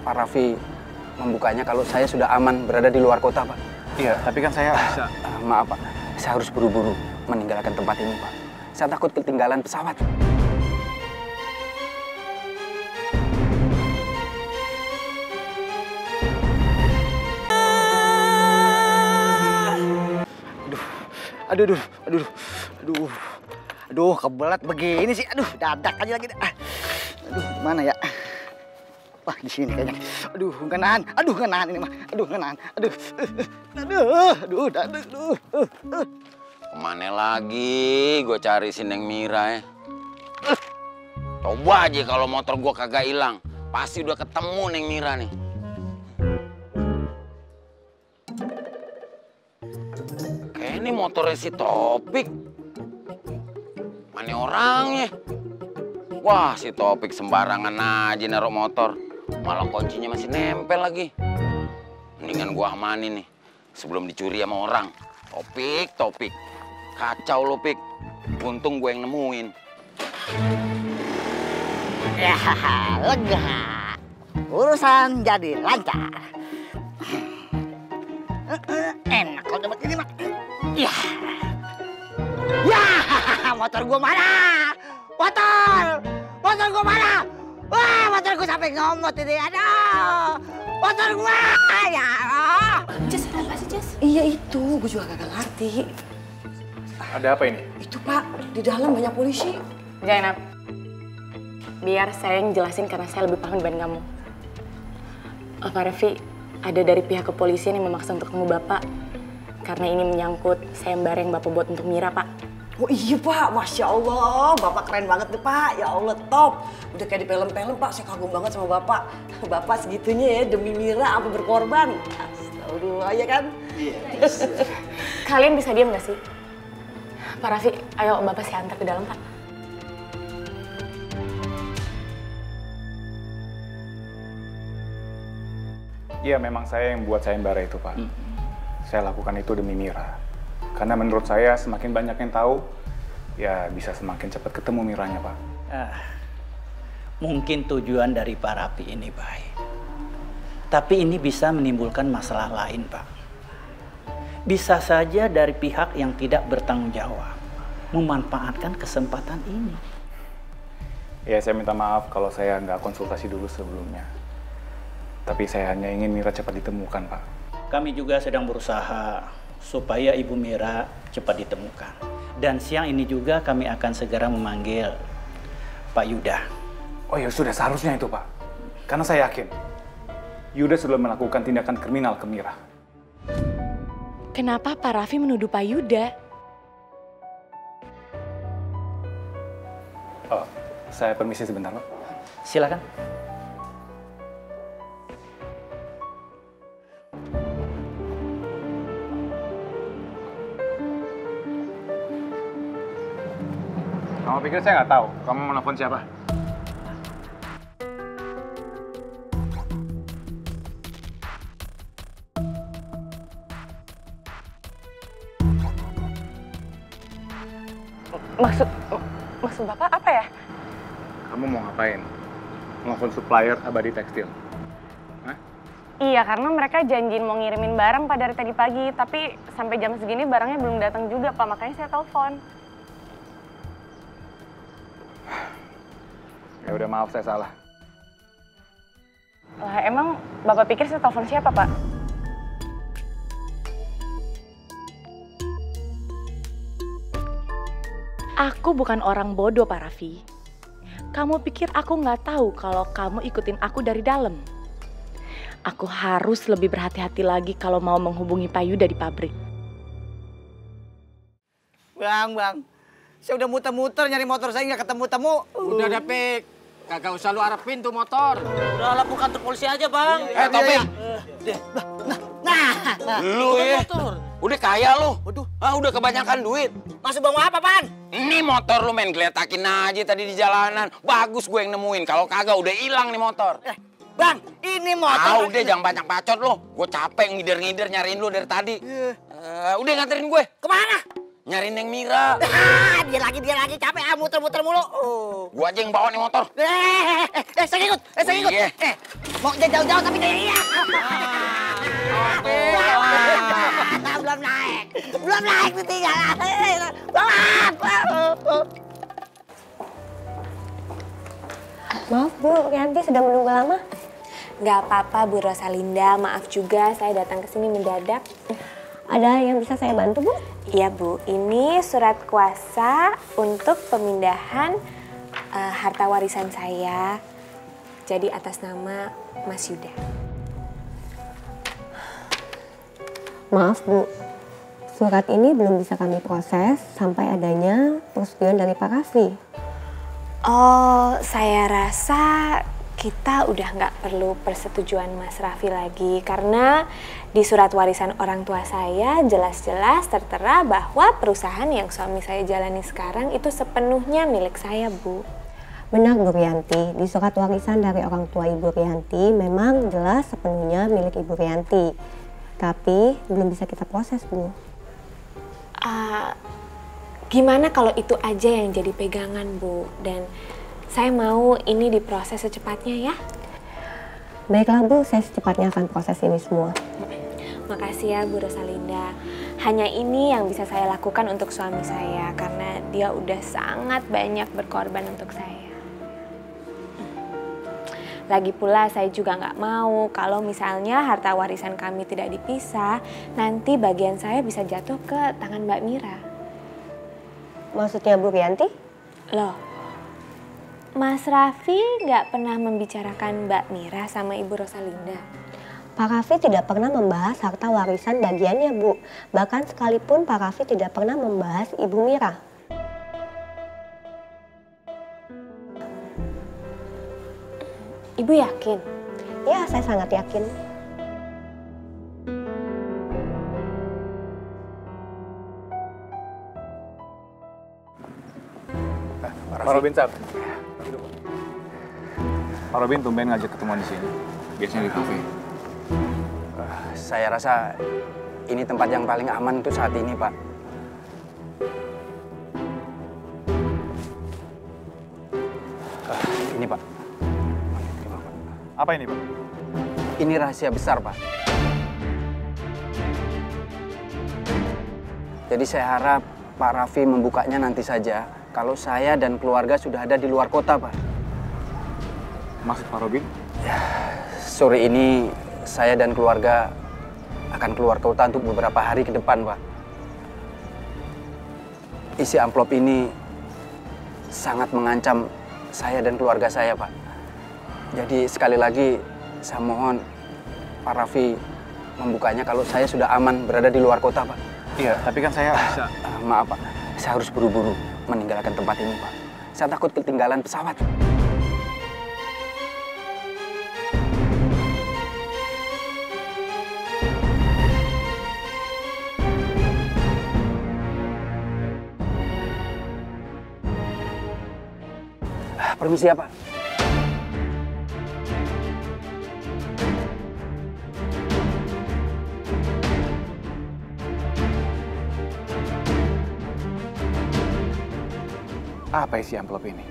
Pak Raffi membukanya kalau saya sudah aman berada di luar kota, Pak. Iya, tapi kan saya bisa... Maaf, Pak. Saya harus buru-buru meninggalkan tempat ini, Pak. Saya takut ketinggalan pesawat. Aduh, kebelet begini sih. Aduh, dadak aja lagi. Aduh, gimana ya? Wah, di sini kayaknya. Aduh, nggak nahan ini mah. Aduh. Kemana lagi gue cari si Neng Mira ya? Coba aja kalau motor gue kagak hilang, pasti udah ketemu Neng Mira nih. Kayak ini motornya si Topik. Mana orangnya? Wah, si Topik sembarangan aja naruh motor. Malah kuncinya masih nempel lagi. Mendingan gua amanin nih sebelum dicuri sama orang. Topik. Kacau lo, Pik. Untung gue yang nemuin. Ya, lega. Urusan jadi lancar. Enak kalau dapat ini mah. Ya, motor gua mana? Motor gua mana? Wah, motor gua sampai ngomot ini. Aduh, motor gua. Ya Allah. Jess, kenapa sih, Jess? Iya itu, gue juga kagak ngerti. Ada apa ini? Itu Pak, di dalam banyak polisi. Zainab, biar saya yang jelasin karena saya lebih paham dibanding kamu. Pak Raffi, ada dari pihak kepolisian yang memaksa untuk ketemu Bapak. Karena ini menyangkut sayembara yang Bapak buat untuk Mira, Pak. Oh iya Pak, Masya Allah, Bapak keren banget deh Pak. Ya Allah, top. Udah kayak di film-film Pak, saya kagum banget sama Bapak. Bapak segitunya ya, demi Mira apa berkorban. Astagfirullah, ya kan? Iya. Kalian bisa diam gak sih? Pak Raffi, ayo Bapak saya antar ke dalam, Pak. Iya, memang saya yang buat sayembara itu, Pak. Saya lakukan itu demi Mira. Karena menurut saya semakin banyak yang tahu, ya bisa semakin cepat ketemu Miranya, Pak. Mungkin tujuan dari Pak Raffi ini baik. Tapi ini bisa menimbulkan masalah lain, Pak. Bisa saja dari pihak yang tidak bertanggung jawab memanfaatkan kesempatan ini. Ya, saya minta maaf kalau saya nggak konsultasi dulu sebelumnya. Tapi saya hanya ingin Mira cepat ditemukan, Pak. Kami juga sedang berusaha supaya Ibu Mira cepat ditemukan. Dan siang ini juga kami akan segera memanggil Pak Yuda. Oh ya sudah, seharusnya itu, Pak. Karena saya yakin Yuda sudah melakukan tindakan kriminal ke Mira. Kenapa Pak Raffi menuduh Pak Yuda? Oh, saya permisi sebentar, Pak. Silakan. Kamu pikir saya nggak tahu kamu mau nelfon siapa? Maksud Bapak apa ya? Kamu mau ngapain? Nelfon supplier Abadi Tekstil? Hah? Iya, karena mereka janjiin mau ngirimin barang Pak dari tadi pagi, tapi sampai jam segini barangnya belum datang juga Pak, makanya saya telepon. Ya udah, maaf saya salah. Lah, emang Bapak pikir saya telepon siapa, Pak? Aku bukan orang bodoh, Pak Raffi. Kamu pikir aku nggak tahu kalau kamu ikutin aku dari dalam? Aku harus lebih berhati-hati lagi kalau mau menghubungi Pak Yuda di pabrik. Bang. Saya udah muter-muter nyari motor saya nggak ketemu-temu. Udah deh, Pik. Kagak usah lu arepin tuh motor. Udah lah, bukan kantor polisi aja, Bang. Topik. Nah. Lu ya. Udah kaya lu. Waduh. Udah kebanyakan duit. Masuk bang apa, Pan? Ini motor lu main geletakin aja tadi di jalanan. Bagus gue yang nemuin. Kalau kagak udah hilang nih motor. Bang, ini motor. Udah jangan banyak bacot lu. Gue capek ngider-ngider nyariin lu dari tadi. Udah nganterin gue. Kemana? Nyari Neng Mira. Dia lagi capek muter-muter mulu. Gua aja yang bawa nih motor. Saya ikut. Iya. Mau jauh-jauh tapi kayak iya. Belum naik ketinggalan. Maaf Bu, Rianti sudah menunggu lama. Nggak apa-apa Bu Rosalinda, maaf juga saya datang ke sini mendadak. Ada yang bisa saya bantu Bu? Iya Bu, ini surat kuasa untuk pemindahan harta warisan saya. Jadi atas nama Mas Yuda. Maaf Bu, surat ini belum bisa kami proses sampai adanya persetujuan dari Pak Raffi. Oh, saya rasa kita udah nggak perlu persetujuan Mas Raffi lagi. Karena di surat warisan orang tua saya jelas-jelas tertera bahwa perusahaan yang suami saya jalani sekarang itu sepenuhnya milik saya, Bu. Benar Bu Rianti, di surat warisan dari orang tua Ibu Rianti memang jelas sepenuhnya milik Ibu Rianti. Tapi belum bisa kita proses Bu. Gimana kalau itu aja yang jadi pegangan Bu? Dan saya mau ini diproses secepatnya ya. Baiklah Bu, saya secepatnya akan proses ini semua. Makasih ya Bu Rosalinda. Hanya ini yang bisa saya lakukan untuk suami saya karena dia udah sangat banyak berkorban untuk saya. Lagi pula saya juga nggak mau kalau misalnya harta warisan kami tidak dipisah, nanti bagian saya bisa jatuh ke tangan Mbak Mira. Maksudnya Bu Rianti? Loh, Mas Raffi nggak pernah membicarakan Mbak Mira sama Ibu Rosalinda? Pak Raffi tidak pernah membahas harta warisan bagiannya Bu. Bahkan sekalipun Pak Raffi tidak pernah membahas Ibu Mira. Ibu yakin? Ya, saya sangat yakin. Pak Robin, Sab. Pak Robin tumben ngajak ketemuan di sini. Biasanya di kafe. Saya rasa ini tempat yang paling aman untuk saat ini, Pak. Ini, Pak. Terima, Pak. Apa ini, Pak? Ini rahasia besar, Pak. Jadi saya harap Pak Raffi membukanya nanti saja kalau saya dan keluarga sudah ada di luar kota, Pak. Maksud Pak Robin? Sore ini saya dan keluarga akan keluar kota untuk beberapa hari ke depan, Pak. Isi amplop ini sangat mengancam saya dan keluarga saya, Pak. Jadi sekali lagi saya mohon Pak Raffi membukanya kalau saya sudah aman berada di luar kota, Pak. Iya, tapi kan saya bisa... Maaf, Pak. Saya harus buru-buru meninggalkan tempat ini, Pak. Saya takut ketinggalan pesawat. Permisi ya, Pak. Apa isi amplop ini?